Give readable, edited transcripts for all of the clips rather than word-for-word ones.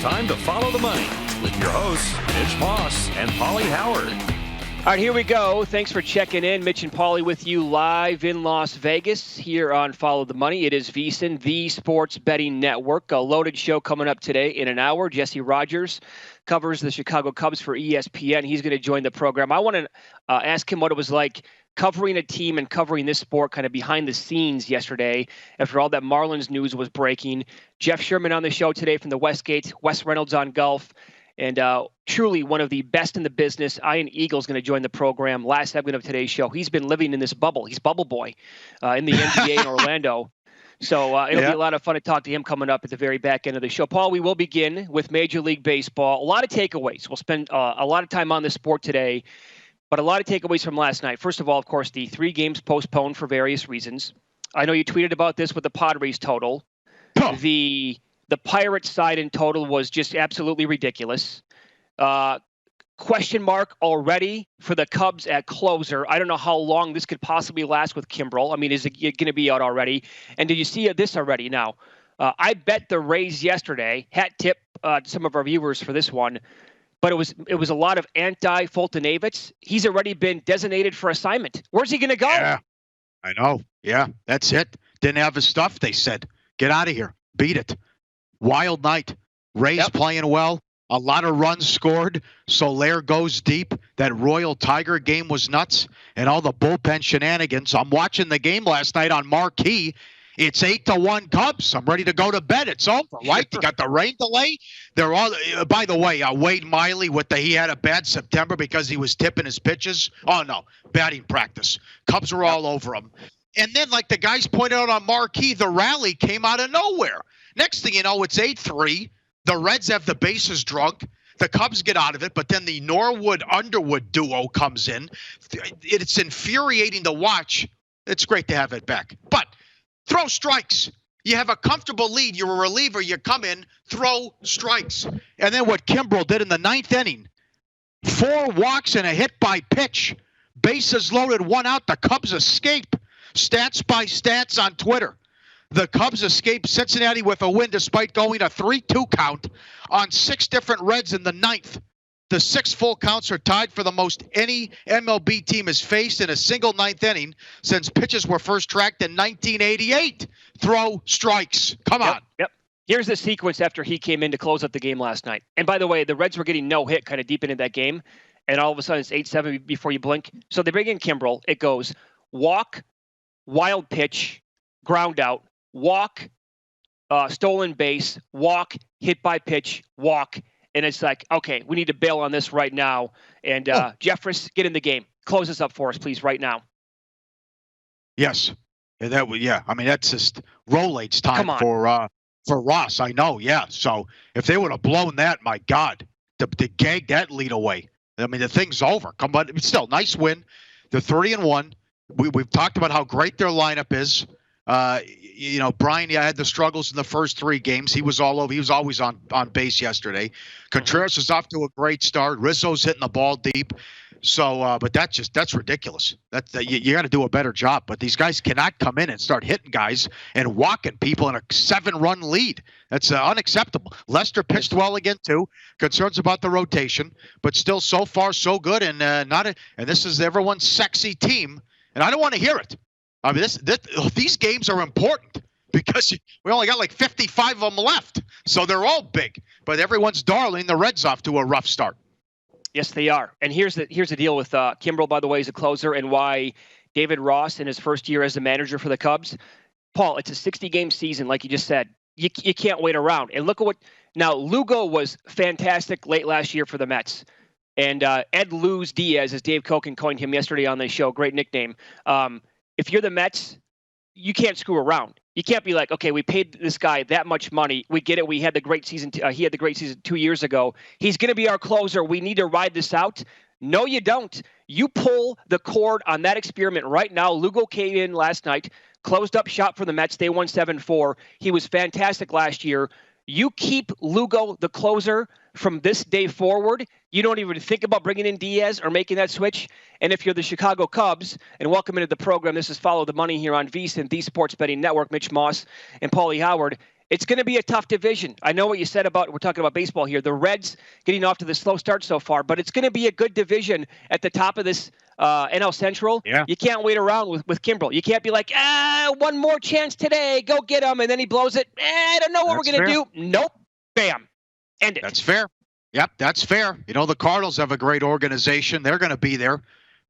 time to follow the money with your hosts, Mitch Moss and Pauly Howard. All right, here we go. Thanks for checking in. Mitch and Pauly with you live in Las Vegas here on Follow the Money. It is VSiN, the Sports Betting Network. A loaded show coming up today in an hour. Jesse Rogers covers the Chicago Cubs for ESPN. He's going to join the program. I want to ask him what it was like covering a team and covering this sport kind of behind the scenes yesterday after all that Marlins news was breaking. Jeff Sherman on the show today from the Westgate, Wes Reynolds on golf. And truly one of the best in the business. Ian Eagle's going to join the program. Last segment of today's show. He's been living in this bubble. He's bubble boy in the NBA in Orlando. So it'll be a lot of fun to talk to him coming up at the very back end of the show. Paul, we will begin with Major League Baseball. A lot of takeaways. We'll spend a lot of time on this sport today, but a lot of takeaways from last night. First of all, of course, the 3 games postponed for various reasons. I know you tweeted about this with the Padres total. The Pirates side in total was just absolutely ridiculous. Question mark already for the Cubs at closer. I don't know how long this could possibly last with Kimbrel. I mean, is it going to be out already? And did you see this already now? I bet the Rays yesterday. Hat tip to some of our viewers for this one. But it was a lot of anti-Fultonavich. He's already been designated for assignment. Where's he going to go? Yeah, I know. Yeah, that's it. Didn't have his stuff, they said. Get out of here. Beat it. Wild night. Rays playing well. A lot of runs scored. Soler goes deep. That Royal Tiger game was nuts. And all the bullpen shenanigans. I'm watching the game last night on Marquee. It's 8-1 Cubs. I'm ready to go to bed. It's over, right? You got the rain delay. They're all. By the way, Wade Miley he had a bad September because he was tipping his pitches. Oh no, batting practice. Cubs were all over him. And then, like the guys pointed out on Marquee, the rally came out of nowhere. Next thing you know, it's 8-3. The Reds have the bases drunk. The Cubs get out of it, but then the Norwood-Underwood duo comes in. It's infuriating to watch. It's great to have it back. But throw strikes. You have a comfortable lead. You're a reliever. You come in, throw strikes. And then what Kimbrel did in the 9th inning, 4 walks and a hit by pitch. Bases loaded, 1 out. The Cubs escape. Stats by stats on Twitter. The Cubs escaped Cincinnati with a win despite going a 3-2 count on 6 different Reds in the 9th. The 6 full counts are tied for the most any MLB team has faced in a single 9th inning since pitches were first tracked in 1988. Throw strikes. Come on. Yep. Here's the sequence after he came in to close up the game last night. And by the way, the Reds were getting no hit kind of deep into that game. And all of a sudden it's 8-7 before you blink. So they bring in Kimbrel. It goes walk, wild pitch, ground out, walk, stolen base, walk, hit by pitch, walk. And it's like, okay, we need to bail on this right now. And Jeffress, get in the game. Close this up for us, please, right now. Yes. I mean, that's just Rolaids time for Ross. I know, yeah. So if they would have blown that, my God, to gag that lead away. I mean, the thing's over. Come on, it's still nice win. They're 3-1. We've talked about how great their lineup is. Brian had the struggles in the first 3 games. He was all over. He was always on base yesterday. Contreras is off to a great start. Rizzo's hitting the ball deep. So, but that's ridiculous. You got to do a better job. But these guys cannot come in and start hitting guys and walking people in a 7-run lead. That's unacceptable. Lester pitched well again too. Concerns about the rotation, but still so far so good. And and this is everyone's sexy team. And I don't want to hear it. I mean, these games are important because we only got like 55 of them left. So they're all big. But everyone's darling the Reds off to a rough start. Yes, they are. And here's the deal with Kimbrel, by the way, as a closer, and why David Ross in his first year as a manager for the Cubs. Paul, it's a 60-game season, like you just said. You can't wait around. And look at what – now, Lugo was fantastic late last year for the Mets. And Ed Luz Diaz, as Dave Koken coined him yesterday on the show, great nickname. If you're the Mets, you can't screw around. You can't be like, okay, we paid this guy that much money. We get it. We had the great season. He had the great season 2 years ago. He's going to be our closer. We need to ride this out. No, you don't. You pull the cord on that experiment right now. Lugo came in last night, closed up shop for the Mets. They won 7-4. He was fantastic last year. You keep Lugo the closer from this day forward. You don't even think about bringing in Diaz or making that switch. And if you're the Chicago Cubs, and welcome into the program, this is Follow the Money here on VSiN, the Sports Betting Network. Mitch Moss and Pauly Howard. It's going to be a tough division. I know what you said we're talking about baseball here. The Reds getting off to the slow start so far, but it's going to be a good division at the top of this NL Central. Yeah. You can't wait around with Kimbrel. You can't be like, one more chance today, go get him, and then he blows it. I don't know what we're going to do. Nope. Bam. End it. That's fair. Yep, that's fair. The Cardinals have a great organization. They're going to be there.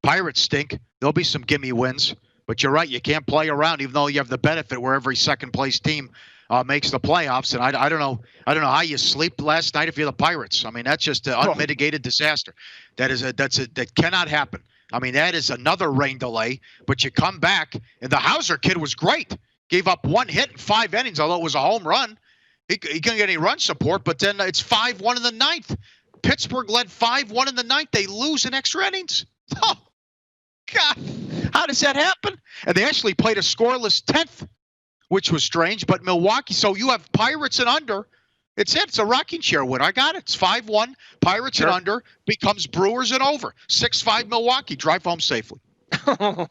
Pirates stink. There'll be some gimme wins. But you're right. You can't play around, even though you have the benefit where every second-place team makes the playoffs. And I don't know how you sleep last night if you're the Pirates. I mean, that's just an unmitigated disaster. That cannot happen. I mean, that is another rain delay. But you come back, and the Hauser kid was great. Gave up 1 hit in 5 innings, although it was a home run. He couldn't get any run support, but then it's 5-1 in the ninth. Pittsburgh led 5-1 in the ninth. They lose in extra innings. Oh, God. How does that happen? And they actually played a scoreless 10th, which was strange. But Milwaukee, so you have Pirates and under. It's a rocking chair win. I got it. It's 5-1. Pirates and under becomes Brewers and over. 6-5 Milwaukee. Drive home safely. The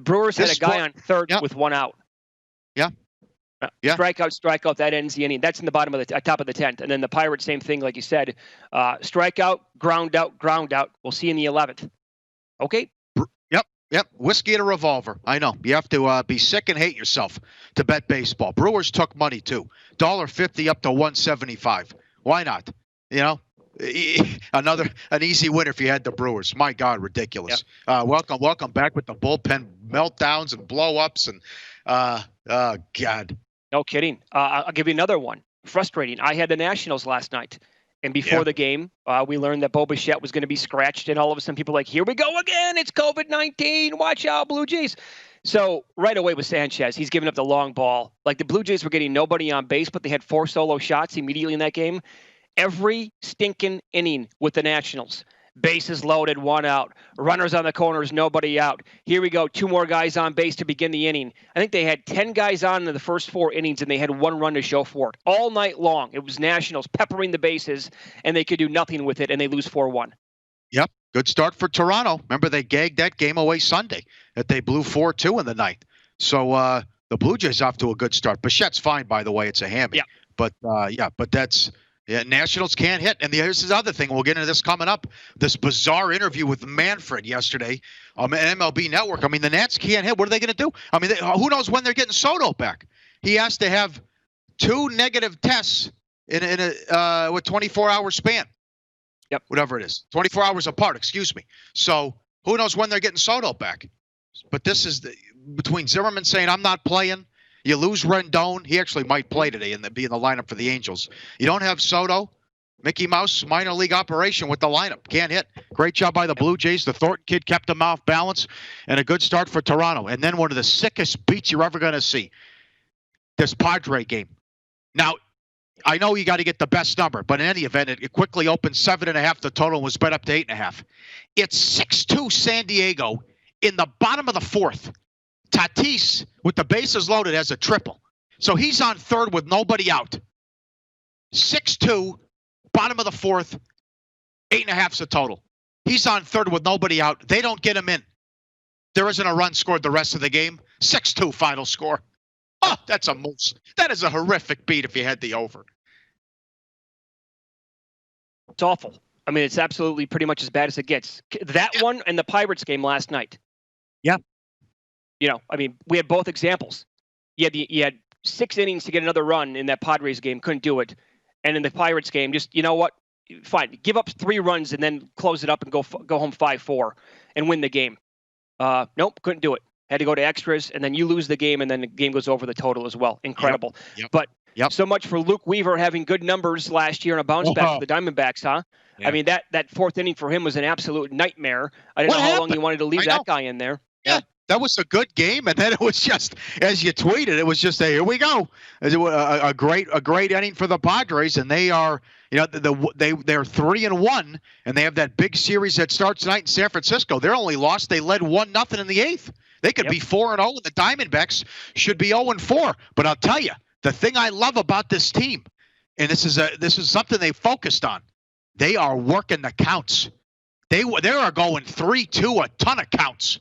Brewers had a guy on third with 1 out. Yeah. Strikeout, that ends the inning. That's in the bottom of the top of the 10th. And then the Pirates, same thing, like you said. Strikeout, ground out. We'll see you in the 11th. Okay? Yep. Whiskey and a revolver. I know. You have to be sick and hate yourself to bet baseball. Brewers took money, too. $1.50 up to $1.75. Why not? An easy winner if you had the Brewers. My God, ridiculous. Yep. Welcome back with the bullpen meltdowns and blow-ups. And, God. No kidding. I'll give you another one. Frustrating. I had the Nationals last night. And before the game, we learned that Bo Bichette was going to be scratched. And all of a sudden, people were like, here we go again. It's COVID-19. Watch out, Blue Jays. So right away with Sanchez, he's giving up the long ball. Like the Blue Jays were getting nobody on base, but they had 4 solo shots immediately in that game. Every stinking inning with the Nationals. Bases loaded, 1 out. Runners on the corners, nobody out. Here we go, 2 more guys on base to begin the inning. I think they had 10 guys on in the first 4 innings, and they had 1 run to show for it. All night long, it was Nationals peppering the bases, and they could do nothing with it, and they lose 4-1. Yep, good start for Toronto. Remember, they gagged that game away Sunday, that they blew 4-2 in the ninth. So the Blue Jays off to a good start. Bichette's fine, by the way. It's a hammy. Yeah. But that's... Yeah, Nationals can't hit. And here's the other thing. We'll get into this coming up. This bizarre interview with Manfred yesterday on MLB Network. I mean, the Nats can't hit. What are they going to do? I mean, who knows when they're getting Soto back? He has to have 2 negative tests in a 24-hour span. Yep. Whatever it is. 24 hours apart, excuse me. So who knows when they're getting Soto back? But this is between Zimmerman saying, I'm not playing. You lose Rendon. He actually might play today and be in the lineup for the Angels. You don't have Soto. Mickey Mouse, minor league operation with the lineup. Can't hit. Great job by the Blue Jays. The Thornton kid kept them off balance. And a good start for Toronto. And then one of the sickest beats you're ever going to see. This Padre game. Now, I know you got to get the best number. But in any event, it quickly opened 7.5. The total was bet up to 8.5. It's 6-2 San Diego in the bottom of the 4th. Tatis, with the bases loaded, has a triple. So he's on third with nobody out. 6-2, bottom of the 4th, 8.5's the total. He's on third with nobody out. They don't get him in. There isn't a run scored the rest of the game. 6-2 final score. Oh, that's a moose. That is a horrific beat if you had the over. It's awful. I mean, it's absolutely pretty much as bad as it gets. That one and the Pirates game last night. Yeah. I mean, we had both examples. You had 6 innings to get another run in that Padres game, couldn't do it. And in the Pirates game, just, you know what? Fine, give up 3 runs and then close it up and go home 5-4 and win the game. Nope, couldn't do it. Had to go to extras, and then you lose the game, and then the game goes over the total as well. Incredible. Yep. But so much for Luke Weaver having good numbers last year in a bounce back for the Diamondbacks, huh? Yeah. I mean, that 4th inning for him was an absolute nightmare. I didn't know how long he wanted to leave that guy in there. Yeah. That was a good game, and then it was just, as you tweeted, it was just here we go. A great inning for the Padres, and they are, they're 3-1, and they have that big series that starts tonight in San Francisco. Their only loss, they led 1-0 in the 8th. They could be 4-0, and the Diamondbacks should be 0-4. But I'll tell you, the thing I love about this team, and this is something they focused on, they are working the counts. They are going 3-2 a ton of counts.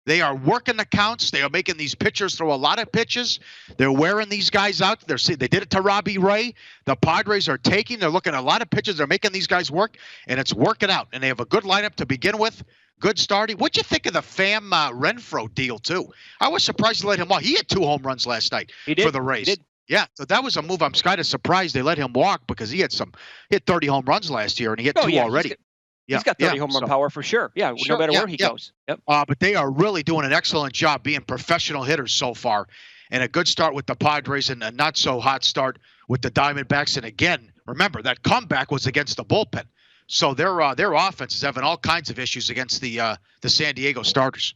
They are working the counts. They are making these pitchers throw a lot of pitches. They're wearing these guys out. They did it to Robbie Ray. The Padres are they're looking at a lot of pitches. They're making these guys work, and it's working out. And they have a good lineup to begin with. Good starting. What'd you think of the Pham Renfroe deal, too? I was surprised they let him walk. He had 2 home runs last night for the Rays. He did. Yeah, so that was a move. I'm kind of surprised they let him walk because he had 30 home runs last year, and he hit 2 already. He's got 30 home run power for sure. Yeah, no matter where he goes. Yep. But they are really doing an excellent job being professional hitters so far. And a good start with the Padres and a not so hot start with the Diamondbacks. And again, remember that comeback was against the bullpen. So their offense is having all kinds of issues against the San Diego starters.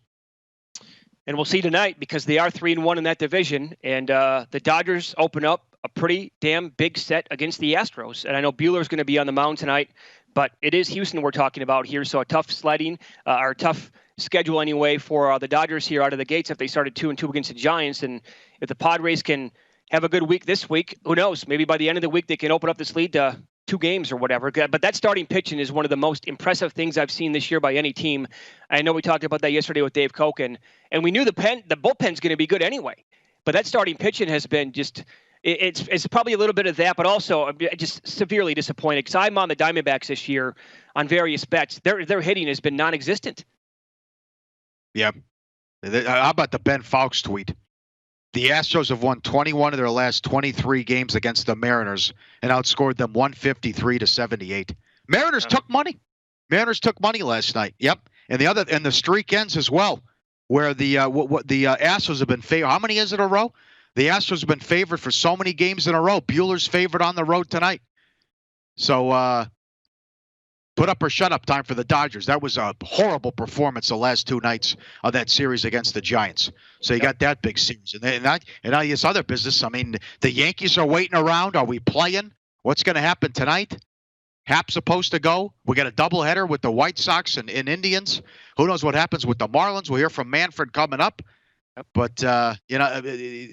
And we'll see tonight because they are 3-1 in that division. And the Dodgers open up a pretty damn big set against the Astros. And I know Buehler's going to be on the mound tonight. But it is Houston we're talking about here, so a tough sledding or tough schedule anyway for the Dodgers here out of the gates if they started 2-2 against the Giants. And if the Padres can have a good week this week, who knows? Maybe by the end of the week they can open up this lead to 2 games or whatever. But that starting pitching is one of the most impressive things I've seen this year by any team. I know we talked about that yesterday with Dave Koken, and we knew the bullpen's going to be good anyway. But that starting pitching has been just – It's probably a little bit of that, but also just severely disappointed because I'm on the Diamondbacks this year on various bets. Their hitting has been non-existent. Yeah. How about the Ben Fowkes tweet? The Astros have won 21 of their last 23 games against the Mariners and outscored them 153-78. Mariners took money. Mariners took money last night. Yep. And the streak ends as well, where the Astros have been favored. How many is it in a row? The Astros have been favored for so many games in a row. Buehler's favored on the road tonight. So put up or shut up time for the Dodgers. That was a horrible performance the last 2 nights of that series against the Giants. So you got that big series. And now this other business. I mean, the Yankees are waiting around. Are we playing? What's going to happen tonight? Hap's supposed to go. We got a doubleheader with the White Sox and Indians. Who knows what happens with the Marlins? We'll hear from Manfred coming up. But, a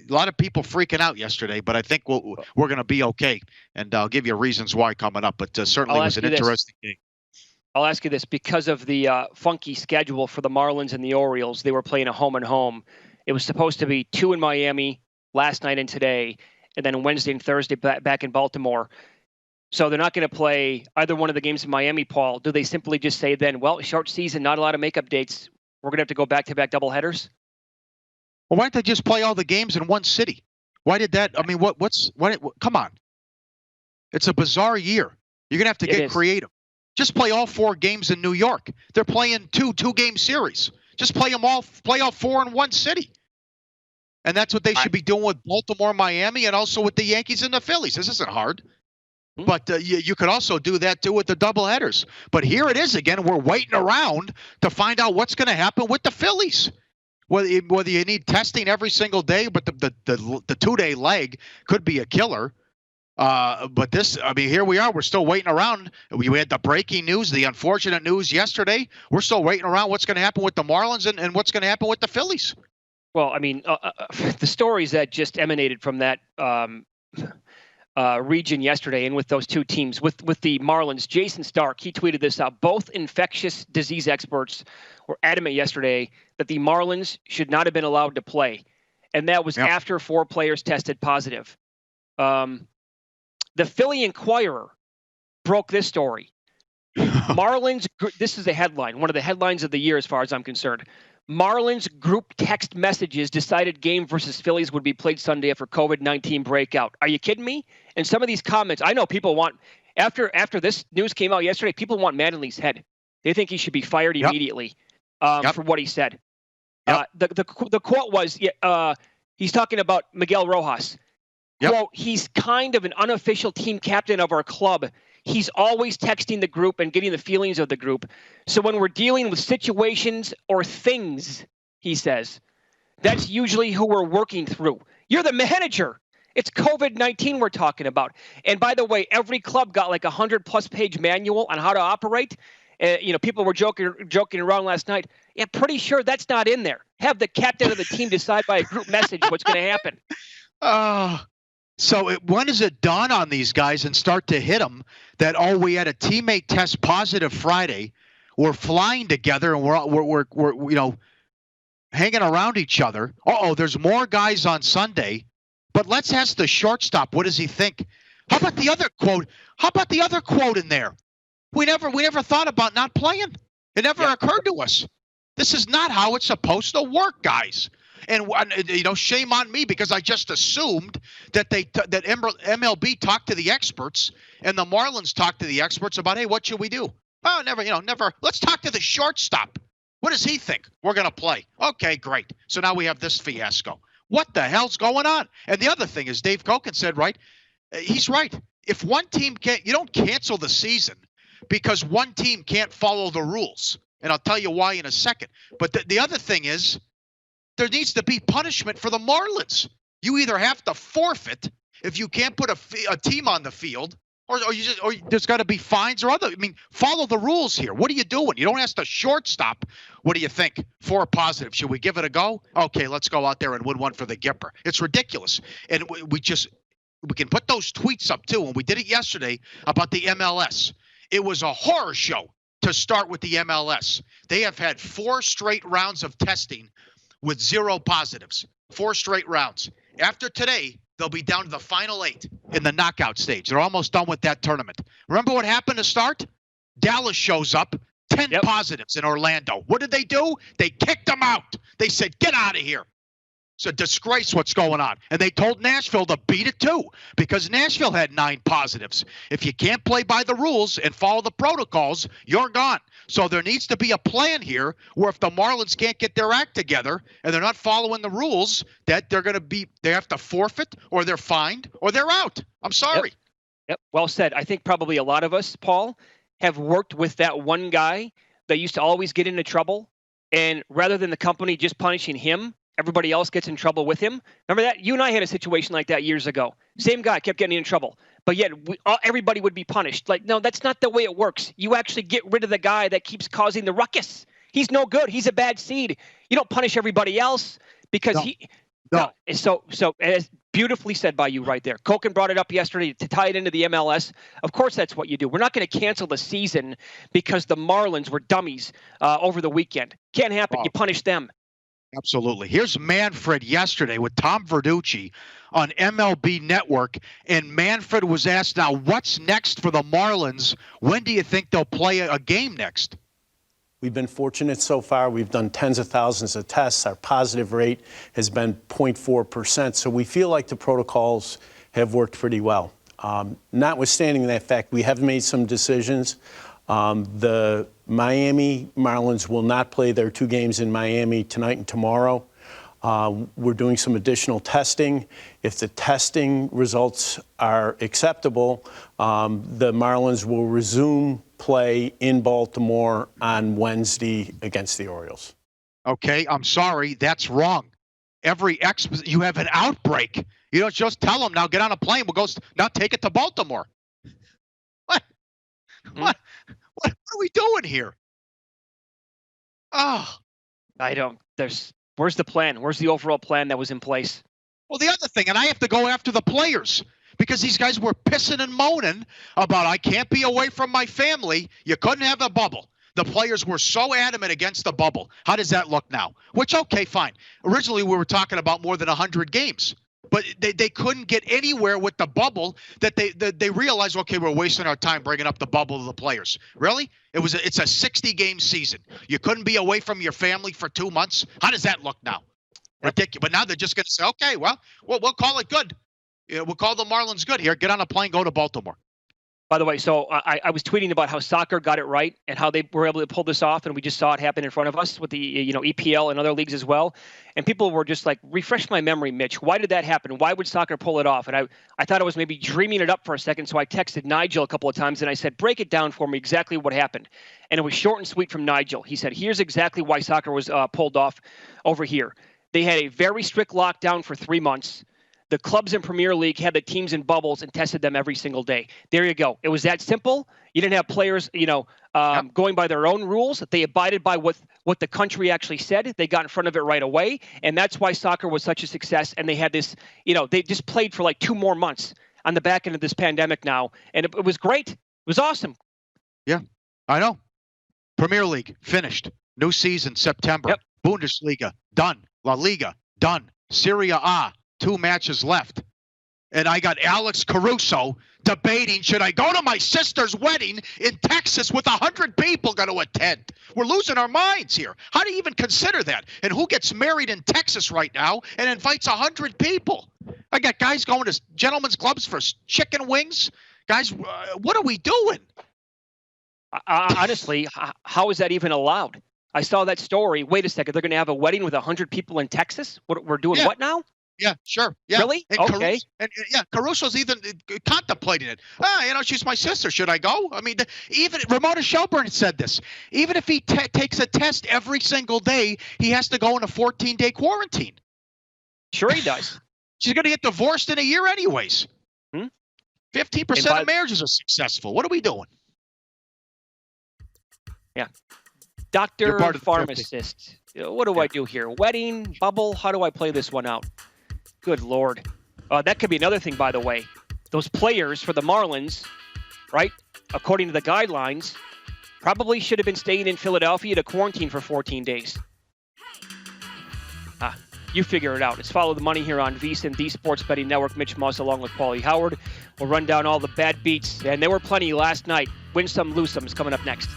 lot of people freaking out yesterday, but I think we're going to be okay. And I'll give you reasons why coming up. But certainly it was an interesting game. I'll ask you this. Because of the funky schedule for the Marlins and the Orioles, they were playing a home and home. It was supposed to be 2 in Miami last night and today, and then Wednesday and Thursday back in Baltimore. So they're not going to play either one of the games in Miami, Paul. Do they simply just say then, well, short season, not a lot of makeup dates. We're going to have to go back-to-back doubleheaders? Well, why don't they just play all the games in one city? Why did that? I mean, come on. It's a bizarre year. You're going to have to get creative. Just play all 4 games in New York. They're playing two-game series. Just play all 4 in one city. And that's what they should be doing with Baltimore, Miami, and also with the Yankees and the Phillies. This isn't hard. But you could also do that, too, with the doubleheaders. But here it is again. We're waiting around to find out what's going to happen with the Phillies. Whether you need testing every single day, but the 2-day leg could be a killer. But here we are. We're still waiting around. We had the breaking news, the unfortunate news yesterday. We're still waiting around what's going to happen with the Marlins and what's going to happen with the Phillies. Well, I mean, the stories that just emanated from that region yesterday and with those 2 teams, with the Marlins, Jason Stark, he tweeted this out. Both infectious disease experts were adamant yesterday that the Marlins should not have been allowed to play. And that was after 4 players tested positive. The Philly Inquirer broke this story. Marlins, this is a headline, one of the headlines of the year as far as I'm concerned. Marlins group text messages decided game versus Phillies would be played Sunday after COVID-19 breakout. Are you kidding me? And some of these comments, I know people want, after this news came out yesterday, people want Mattingly's head. They think he should be fired immediately for what he said. The quote was, he's talking about Miguel Rojas. Quote, he's kind of an unofficial team captain of our club. He's always texting the group and getting the feelings of the group. So when we're dealing with situations or things, he says, that's usually who we're working through. You're the manager. It's COVID-19 we're talking about. And by the way, every club got like 100+ page manual on how to operate. People were joking around last night. Yeah, pretty sure that's not in there. Have the captain of the team decide by a group message what's going to happen. So when does it dawn on these guys and start to hit them that, we had a teammate test positive Friday, we're flying together and we're hanging around each other. There's more guys on Sunday, but let's ask the shortstop. What does he think? How about the other quote? How about the other quote in there? We never thought about not playing. It never occurred to us. This is not how it's supposed to work, guys. And shame on me because I just assumed that that MLB talked to the experts and the Marlins talked to the experts about, hey, what should we do? Oh, never. Let's talk to the shortstop. What does he think? We're going to play. Okay, great. So now we have this fiasco. What the hell's going on? And the other thing is Dave Koken said, right? He's right. If one team you don't cancel the season because one team can't follow the rules. And I'll tell you why in a second. But the other thing is there needs to be punishment for the Marlins. You either have to forfeit if you can't put a team on the field, or there's got to be fines or other. I mean, follow the rules here. What are you doing? You don't ask the shortstop. What do you think? 4 positive. Should we give it a go? Okay, let's go out there and win one for the Gipper. It's ridiculous. And we can put those tweets up too. And we did it yesterday about the MLS. It was a horror show to start with the MLS. They have had 4 straight rounds of testing with 0 positives. 4 straight rounds. After today, they'll be down to the final 8 in the knockout stage. They're almost done with that tournament. Remember what happened to start? Dallas shows up, 10 positives in Orlando. What did they do? They kicked them out. They said, get out of here. It's a disgrace what's going on. And they told Nashville to beat it too because Nashville had 9 positives. If you can't play by the rules and follow the protocols, you're gone. So there needs to be a plan here where if the Marlins can't get their act together and they're not following the rules, that they have to forfeit or they're fined or they're out. I'm sorry. Yep. Well said. I think probably a lot of us, Paul, have worked with that one guy that used to always get into trouble. And rather than the company just punishing him, everybody else gets in trouble with him. Remember that? You and I had a situation like that years ago. Same guy kept getting in trouble, but yet everybody would be punished. Like, no, that's not the way it works. You actually get rid of the guy that keeps causing the ruckus. He's no good. He's a bad seed. You don't punish everybody else because No. So as beautifully said by you right there. Koken brought it up yesterday to tie it into the MLS. Of course, that's what you do. We're not going to cancel the season because the Marlins were dummies over the weekend. Can't happen. You punish them. Absolutely. Here's Manfred yesterday with Tom Verducci on MLB Network, and Manfred was asked, now, what's next for the Marlins? When do you think they'll play a game next? We've been fortunate so far. We've done tens of thousands of tests. Our positive rate has been 0.4%, so we feel like the protocols have worked pretty well. Notwithstanding that fact, we have made some decisions. The Miami Marlins will not play their 2 games in Miami tonight and tomorrow. We're doing some additional testing. If the testing results are acceptable, the Marlins will resume play in Baltimore on Wednesday against the Orioles. Okay, I'm sorry, that's wrong. You have an outbreak. You don't just tell them, now get on a plane, we'll go, now take it to Baltimore. What are we doing here? Oh. Where's the plan? Where's the overall plan that was in place? Well, the other thing, and I have to go after the players because these guys were pissing and moaning about, I can't be away from my family. You couldn't have a bubble. The players were so adamant against the bubble. How does that look now? Which, okay, fine. Originally, we were talking about more than 100 games. But they couldn't get anywhere with the bubble that they realized, okay, we're wasting our time bringing up the bubble to the players. Really? It's a 60-game season. You couldn't be away from your family for 2 months? How does that look now? Ridiculous. But now they're just going to say, okay, well, we'll call it good. We'll call the Marlins good here. Get on a plane, go to Baltimore. By the way, so I was tweeting about how soccer got it right and how they were able to pull this off, and we just saw it happen in front of us with the EPL and other leagues as well. And people were just like, refresh my memory, Mitch. Why did that happen? Why would soccer pull it off? And I thought I was maybe dreaming it up for a second, so I texted Nigel a couple of times, and I said, break it down for me exactly what happened. And it was short and sweet from Nigel. He said, here's exactly why soccer was pulled off over here. They had a very strict lockdown for 3 months. The clubs in Premier League had the teams in bubbles and tested them every single day. There you go. It was that simple. You didn't have players, going by their own rules. They abided by what the country actually said. They got in front of it right away. And that's why soccer was such a success. And they had this, they just played for like 2 more months on the back end of this pandemic now. And it was great. It was awesome. Yeah, I know. Premier League finished. New season, September. Yep. Bundesliga, done. La Liga, done. Serie A, 2 matches left. And I got Alex Caruso debating, should I go to my sister's wedding in Texas with 100 people going to attend? We're losing our minds here. How do you even consider that? And who gets married in Texas right now and invites 100 people? I got guys going to gentlemen's clubs for chicken wings. Guys, what are we doing? Honestly, how is that even allowed? I saw that story. Wait a second. They're going to have a wedding with 100 people in Texas? We're doing what now? Yeah, sure. Yeah. Really? And Okay. Caruso's even contemplating it. She's my sister. Should I go? I mean, even Ramona Shelburne said this. Even if he takes a test every single day, he has to go in a 14-day quarantine. Sure he does. She's going to get divorced in a year anyways. 15% of marriages are successful. What are we doing? Yeah. Doctor, pharmacist. What do I do here? Wedding, bubble? How do I play this one out? Good Lord. That could be another thing, by the way. Those players for the Marlins, right, according to the guidelines, probably should have been staying in Philadelphia to quarantine for 14 days. You figure it out. It's Follow the Money here on VSiN, the Sports Betting Network. Mitch Moss along with Pauly Howard. We'll run down all the bad beats, and there were plenty last night. Win some, lose some is coming up next.